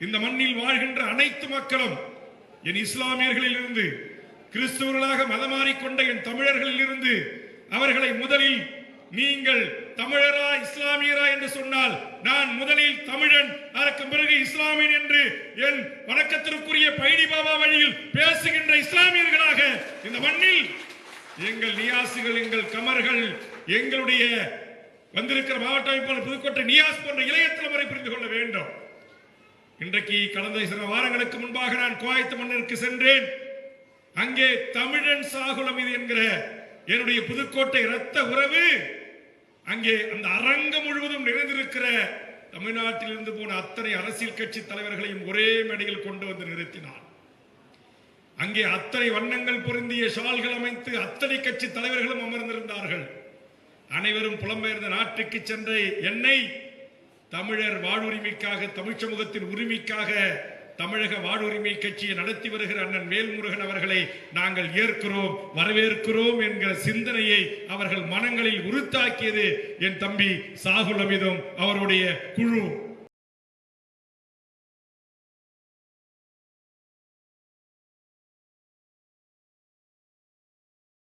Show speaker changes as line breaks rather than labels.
இந்த மண்ணில் வாழ்கின்ற அனைத்து மக்களும், என் இஸ்லாமியர்களில் இருந்து கிறிஸ்தவர்களாக மதமாறிக்கொண்ட என் தமிழர்களில் இருந்து அவர்களை முதலில் நீங்கள் தமிழரா இஸ்லாமியரா என்று சொன்னால் நான் முதலில் தமிழன், அதற்கு பிறகு இஸ்லாமியன் என்று என் வணக்கத்திற்குரிய பைடி பாபா வழியில் பேசுகின்ற இஸ்லாமியர்களாக இந்த மண்ணில் எங்கள் நியாசுகள், எங்கள் கமர்கள், எங்களுடைய வந்திருக்கிற மாவட்ட அமைப்பாளர் புதுக்கோட்டை நியாஸ் போன்ற இளைய தலைமுறை புரிந்து கொள்ள வேண்டும். இன்றைக்கு கடந்த சில வாரங்களுக்கு முன்பாக நான் கோயத்து மண்ணிற்கு சென்றேன். அங்கே தமிழன் சாகுலம் இது என்கிற என்னுடைய புதுக்கோட்டை இரத்த உறவு அங்கே அந்த அரங்கம் முழுவதும் நிறைந்திருக்கிற தமிழ்நாட்டில் இருந்து போன அத்தனை அரசியல் கட்சி தலைவர்களையும் ஒரே மேடையில் கொண்டு வந்து நிறுத்தினார். அங்கே அத்தனை வண்ணங்கள் பொருந்திய ஷால்கள் அமைத்து அத்தனை கட்சி தலைவர்களும் அமர்ந்திருந்தார்கள். அனைவரும் புலம்பெயர்ந்த நாட்டுக்கு சென்ற என்னை தமிழர் வாழ்வுரிமைக்காக, தமிழ் சமூகத்தின் உரிமைக்காக தமிழக வாழ்வுரிமை கட்சியை நடத்தி வருகிற அண்ணன் வேல்முருகன் அவர்களை நாங்கள் ஏற்கிறோம், வரவேற்கிறோம் என்கிற சிந்தனையை அவர்கள் மனங்களில் உறுத்தாக்கியது என் தம்பி சாகுல் அமீதும் அவருடைய குழு.